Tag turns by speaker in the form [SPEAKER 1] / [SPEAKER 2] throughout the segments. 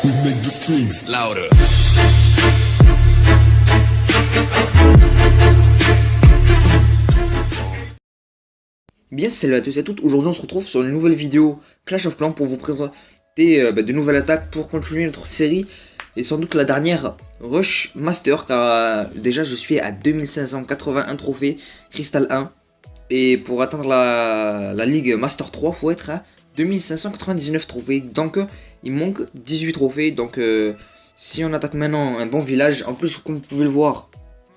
[SPEAKER 1] We make the strings louder.
[SPEAKER 2] Bien, salut à tous et à toutes. Aujourd'hui, on se retrouve sur une nouvelle vidéo Clash of Clans pour vous présenter de nouvelles attaques pour continuer notre série et sans doute la dernière Rush Master car déjà je suis à 2581 trophées Crystal 1 et pour atteindre la Ligue Master 3, faut être à 2599 trophées. Donc il manque 18 trophées. Donc si on attaque maintenant un bon village, en plus comme vous pouvez le voir,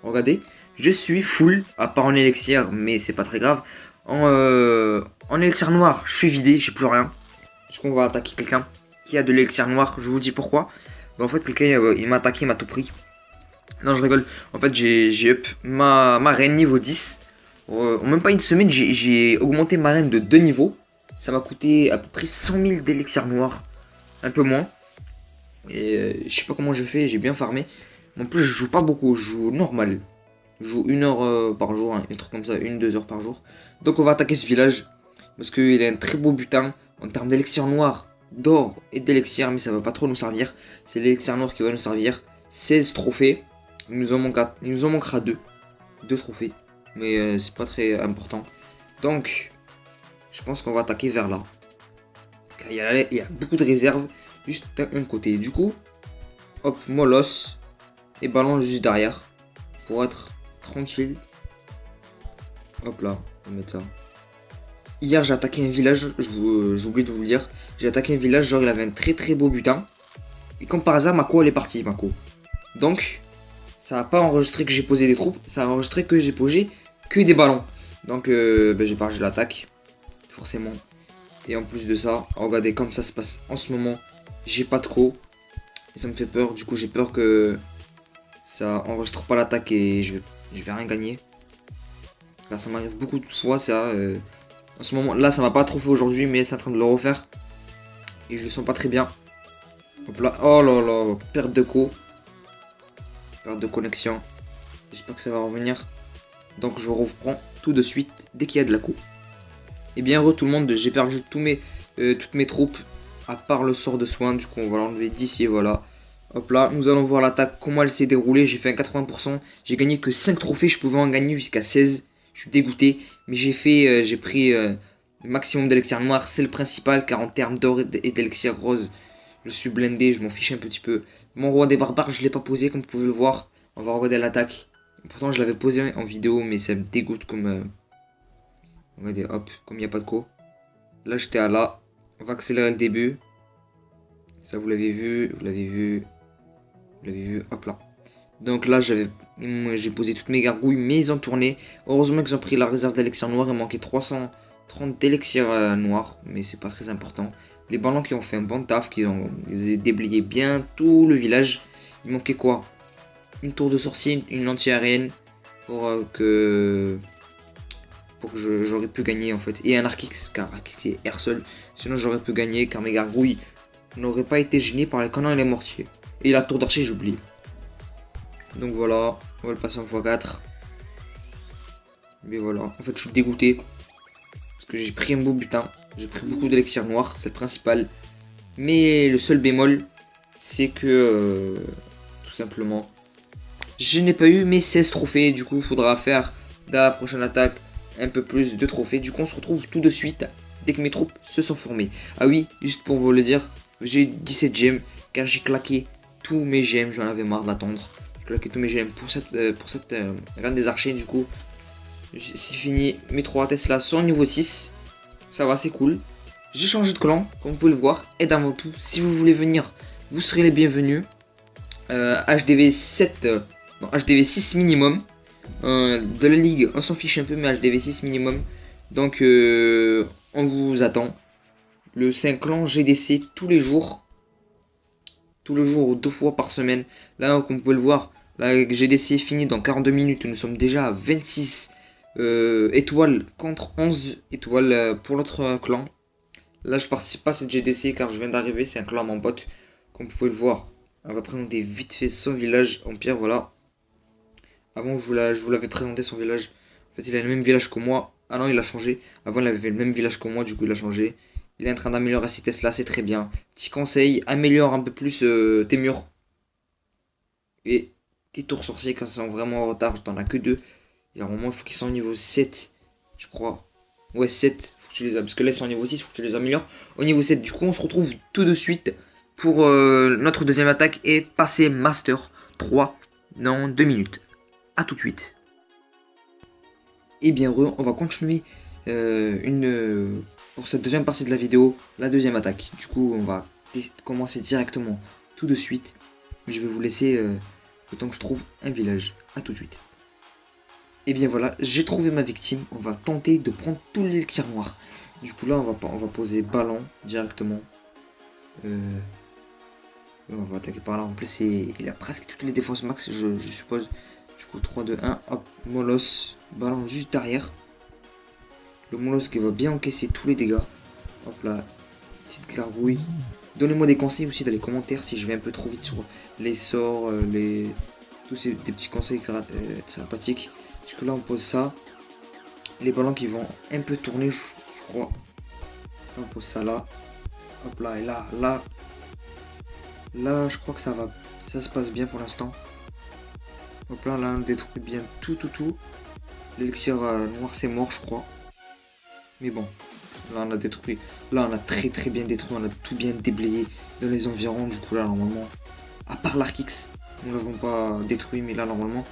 [SPEAKER 2] regardez, je suis full à part en élixir, mais c'est pas très grave. En élixir noir, je suis vidé, j'ai plus rien. Est-ce qu'on va attaquer quelqu'un qui a de l'élixir noir? Je vous dis pourquoi. Mais en fait, quelqu'un il m'a attaqué, il m'a tout pris. Non, je rigole. En fait, j'ai up ma reine niveau 10. En même pas une semaine, j'ai augmenté ma reine de 2 niveaux. Ça m'a coûté à peu près 100 000 d'élixir noir. Un peu moins. Et je sais pas comment je fais, j'ai bien farmé. En plus, je joue pas beaucoup, je joue normal. Je joue 1 heure par jour, hein, un truc comme ça, 1-2 heures par jour. Donc on va attaquer ce village. Parce qu'il a un très beau butin. En termes d'élixir noir, d'or et d'élixir. Mais ça va pas trop nous servir. C'est l'élixir noir qui va nous servir. 16 trophées. Il nous en manquera 2. 2 trophées. Mais c'est pas très important. Donc je pense qu'on va attaquer vers là. Car il y a beaucoup de réserves. Juste d'un côté. Du coup, hop, Molos. Et ballon juste derrière. Pour être tranquille. Hop là, on va mettre ça. Hier j'ai attaqué un village, j'ai oublié de vous le dire. J'ai attaqué un village, genre il avait un très beau butin. Et comme par hasard, Mako elle est partie, Mako. Donc, ça va pas enregistrer que j'ai posé des troupes, ça va enregistrer que j'ai posé que des ballons. Donc, j'ai pas, je l'attaque, forcément. Et en plus de ça, regardez comme ça se passe en ce moment. J'ai pas de co. Et ça me fait peur, du coup j'ai peur que ça enregistre pas l'attaque et je vais rien gagner. Là ça m'arrive beaucoup de fois ça. En ce moment là ça m'a pas trop fait aujourd'hui, mais c'est en train de le refaire. Et je le sens pas très bien. Hop là, oh là là, perte de co. Perte de connexion. J'espère que ça va revenir. Donc je reprends tout de suite dès qu'il y a de la co. Et bien heureux tout le monde, j'ai perdu toutes mes troupes. À part le sort de soin, du coup on va l'enlever d'ici, voilà. Hop là, nous allons voir l'attaque, comment elle s'est déroulée. J'ai fait un 80%, j'ai gagné que 5 trophées, je pouvais en gagner jusqu'à 16. Je suis dégoûté, mais j'ai pris le maximum d'élixir noir, c'est le principal, car en termes d'or et d'élixir rose, je suis blindé, je m'en fiche un petit peu. Mon roi des barbares, je ne l'ai pas posé, comme vous pouvez le voir. On va regarder l'attaque. Pourtant, je l'avais posé en vidéo, mais ça me dégoûte comme... Regardez, hop, comme il n'y a pas de co. Là, j'étais à là. On va accélérer le début. Ça, vous l'avez vu, vous l'avez vu. Vous l'avez vu, hop là. Donc là, j'ai posé toutes mes gargouilles, mais ils ont tourné. Heureusement qu'ils ont pris la réserve d'élixir noir. Il manquait 330 d'élixir noir, mais c'est pas très important. Les ballons qui ont fait un bon taf, ils ont déblayé bien tout le village. Il manquait quoi? Une tour de sorcier, une anti-aérienne pour que j'aurais pu gagner en fait. Et un Archix, car Archix c'est air seul. Sinon j'aurais pu gagner car mes gargouilles n'auraient pas été gênées par les canons et les mortiers. Et la tour d'archer j'oublie. Donc voilà, on va le passer en x4. Mais voilà, en fait je suis dégoûté. Parce que j'ai pris un beau butin. J'ai pris beaucoup d'élixir noir, c'est le principal. Mais le seul bémol, c'est que tout simplement, je n'ai pas eu mes 16 trophées. Du coup il faudra faire dans la prochaine attaque un peu plus de trophées. Du coup on se retrouve tout de suite dès que mes troupes se sont formées. Ah oui, juste pour vous le dire, j'ai 17 gemmes car j'ai claqué tous mes gemmes, j'en avais marre d'attendre. J'ai claqué tous mes gemmes pour cette reine des archers. Du coup c'est fini, mes 3 Tesla sont niveau 6. Ça va, c'est cool. J'ai changé de clan comme vous pouvez le voir. Et avant tout, si vous voulez venir, vous serez les bienvenus. HDV 7 non, HDV 6 minimum. De la ligue, on s'en fiche un peu, mais HDV 6 minimum. Donc on vous attend. Le 5 clan GDC tous les jours. Tous les jours, 2 fois par semaine. Là, comme vous pouvez le voir, la GDC est finie dans 42 minutes. Nous sommes déjà à 26 étoiles contre 11 étoiles pour l'autre clan. Là, je participe pas à cette GDC car je viens d'arriver. C'est un clan à mon pote. Comme vous pouvez le voir, on va présenter vite fait son village en pierre. Voilà. Avant, je vous l'avais présenté son village. En fait, il a le même village que moi. Ah non, il a changé. Avant, il avait le même village que moi, du coup, il a changé. Il est en train d'améliorer ses Tesla, c'est très bien. Petit conseil, améliore un peu plus tes murs. Et tes tours sorciers quand ils sont vraiment en retard, t'en as que 2. Et à un moment, il faut qu'ils soient au niveau 7, je crois. Ouais, 7, faut que tu les as. Parce que là, ils sont au niveau 6, faut que tu les améliores au niveau 7. Du coup, on se retrouve tout de suite pour notre deuxième attaque et passer Master 3 dans 2 minutes. A tout de suite. Et bien on va continuer pour cette deuxième partie de la vidéo, la deuxième attaque. Du coup, on va commencer directement tout de suite. Je vais vous laisser le temps que je trouve un village. A tout de suite. Et bien voilà, j'ai trouvé ma victime. On va tenter de prendre tout l'élixir noir. Du coup là, on va poser ballon directement. On va attaquer par là. En plus, il a presque toutes les défenses max, je suppose. Du coup, 3, 2, 1. Hop, Molos. Ballon juste derrière. Le Molos qui va bien encaisser tous les dégâts. Hop là, petite gargouille. Donnez-moi des conseils aussi dans les commentaires si je vais un peu trop vite sur les sorts, tous ces des petits conseils sympathiques. Du coup là, on pose ça. Les ballons qui vont un peu tourner, je crois. Là, on pose ça là. Hop là, et là, je crois que ça va. Ça se passe bien pour l'instant. Hop là, on détruit bien tout. L'élixir noir, c'est mort, je crois. Mais bon, là, on a détruit. Là, on a très bien détruit. On a tout bien déblayé dans les environs. Du coup, là, normalement, à part l'Arkix, nous l'avons pas détruit. Mais là, normalement,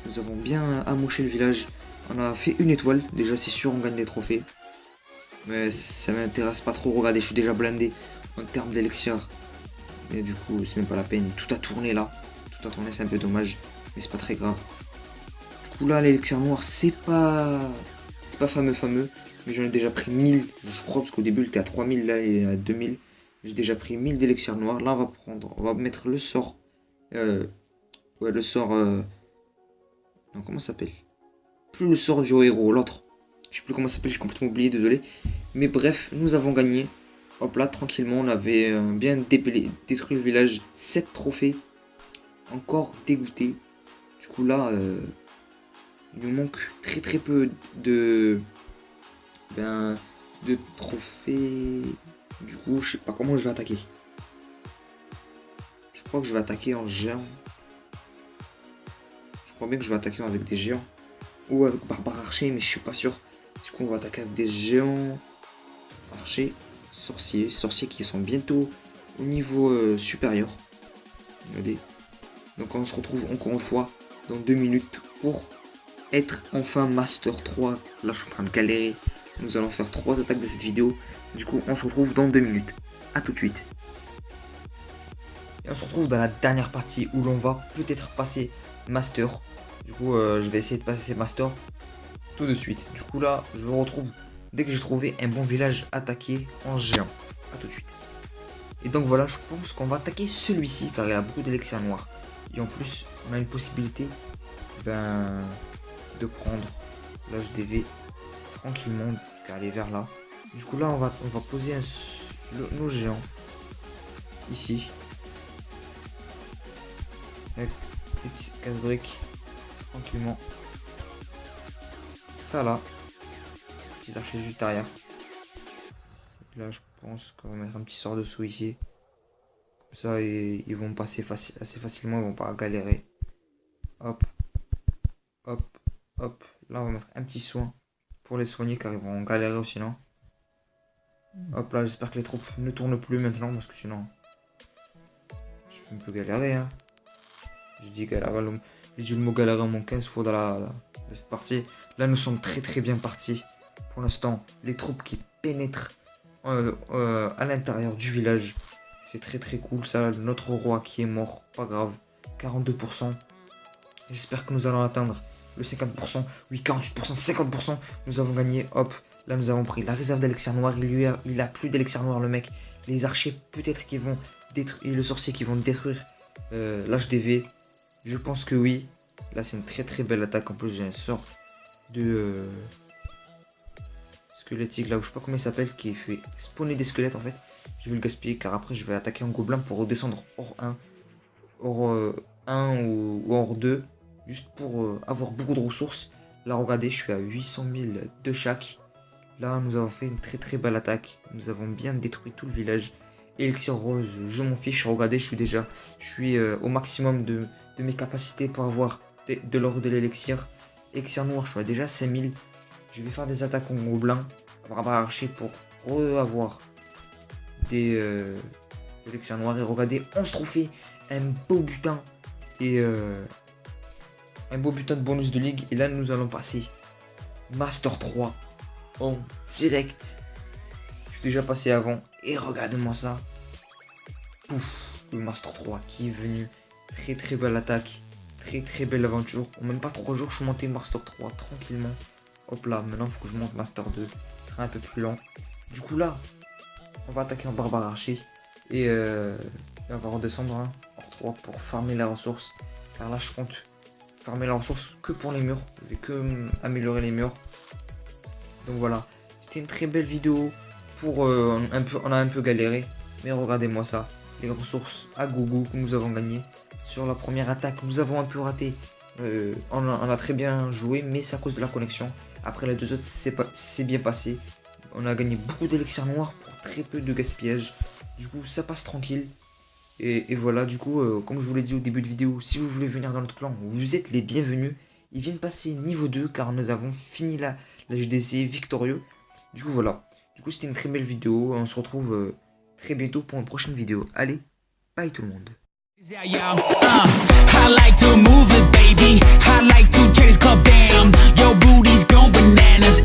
[SPEAKER 2] nous avons bien amoché le village. On a fait une étoile. Déjà, c'est sûr, on gagne des trophées. Mais ça m'intéresse pas trop. Regardez, je suis déjà blindé en termes d'élixir. Et du coup, c'est même pas la peine. Tout a tourné là. Tout a tourné, c'est un peu dommage. Mais c'est pas très grave. Du coup, là, l'élixir noir, c'est pas fameux. Mais j'en ai déjà pris 1000. Je crois, parce qu'au début, il était à 3000. Là, il est à 2000. J'ai déjà pris 1000 d'élixir noir. Là, on va mettre le sort. Ouais, le sort. Non, comment ça s'appelle? Plus le sort du héros, l'autre. Je sais plus comment ça s'appelle, j'ai complètement oublié, désolé. Mais bref, nous avons gagné. Hop là, tranquillement, on avait bien détruit le village. 7 trophées. Encore dégoûté. Du coup là, il nous manque très peu de trophées. Du coup, je sais pas comment je vais attaquer. Je crois que je vais attaquer en géant. Je crois bien que je vais attaquer avec des géants. Ou avec barbare archer, mais je suis pas sûr. Du coup, on va attaquer avec des géants. Archers, sorciers qui sont bientôt au niveau supérieur. Regardez. Donc on se retrouve encore une fois dans 2 minutes pour être enfin Master 3. Là je suis en train de galérer. Nous allons faire 3 attaques de cette vidéo. Du coup on se retrouve dans 2 minutes. A tout de suite. Et on se retrouve dans la dernière partie où l'on va peut-être passer Master. Du coup je vais essayer de passer ces Masters tout de suite. Du coup là je me retrouve dès que j'ai trouvé un bon village attaqué en géant. A tout de suite. Et donc voilà, je pense qu'on va attaquer celui-ci car il a beaucoup d'élixir noir. Et en plus, on a une possibilité de prendre l'HDV tranquillement car elle est vers là. Du coup là, on va poser nos géants ici. Avec des petits casse-briques tranquillement. Ça là. Petits archers juste derrière. Là, je pense qu'on va mettre un petit sort dessous ici. Comme ça, ils vont passer assez facilement, ils vont pas galérer. Hop, hop. Là, on va mettre un petit soin pour les soigner car ils vont galérer sinon. Hop là, j'espère que les troupes ne tournent plus maintenant parce que sinon, je vais un peu galérer. Hein. J'ai dit le mot galérer au moins 15 fois dans cette partie. Là, nous sommes très bien partis. Pour l'instant, les troupes qui pénètrent à l'intérieur du village. C'est très cool ça. Notre roi qui est mort, pas grave. 42%. J'espère que nous allons atteindre le 50%. Oui, 48%, 50%. Nous avons gagné. Hop, là nous avons pris la réserve d'élixir noir. Il a plus d'élixir noir le mec. Les archers peut-être qu'ils vont détruire. Le sorcier qui vont détruire l'HDV. Je pense que oui. Là c'est une très belle attaque. En plus j'ai un sort de squelettique là où je sais pas comment il s'appelle. Qui fait spawner des squelettes en fait. Je vais le gaspiller car après je vais attaquer un gobelin pour redescendre hors 1. Hors 1 ou hors 2. Juste pour avoir beaucoup de ressources. Là regardez, je suis à 800 000 de chaque. Là, nous avons fait une très belle attaque. Nous avons bien détruit tout le village. Élixir rose, je m'en fiche. Regardez, je suis au maximum de mes capacités pour avoir de l'or de l'élixir. Élixir noir, je suis déjà 5000. Je vais faire des attaques en gobelin, barbare archer pour avoir des élixirs noirs. Et regardez, 11 trophées, un beau butin et un beau butin de bonus de ligue. Et là, nous allons passer Master 3 en direct. Je suis déjà passé avant et regardez-moi ça. Pouf, le Master 3 qui est venu. Très belle attaque, très belle aventure. En même pas 3 jours, je suis monté Master 3 tranquillement. Hop là, maintenant il faut que je monte Master 2. Ce sera un peu plus lent. Du coup là, on va attaquer en barbare archer. Et on va redescendre en 3 pour farmer les ressources. Car là je compte farmer les ressources que pour les murs. Je vais que améliorer les murs. Donc voilà, c'était une très belle vidéo. On a un peu galéré. Mais regardez-moi ça. Les ressources à gogo que nous avons gagné. Sur la première attaque, nous avons un peu raté. On a très bien joué, mais c'est à cause de la connexion. Après les deux autres, c'est bien passé. On a gagné beaucoup d'élixirs noirs pour très peu de gaspillage. Du coup, ça passe tranquille. Et voilà, du coup, comme je vous l'ai dit au début de vidéo, si vous voulez venir dans notre clan, vous êtes les bienvenus. Ils viennent passer niveau 2 car nous avons fini la GDC victorieux. Du coup, voilà. Du coup, c'était une très belle vidéo. On se retrouve très bientôt pour une prochaine vidéo. Allez, bye tout le monde.
[SPEAKER 3] Yeah, yo, I like to move it, baby. I like to chase, bam. Your booty's going bananas.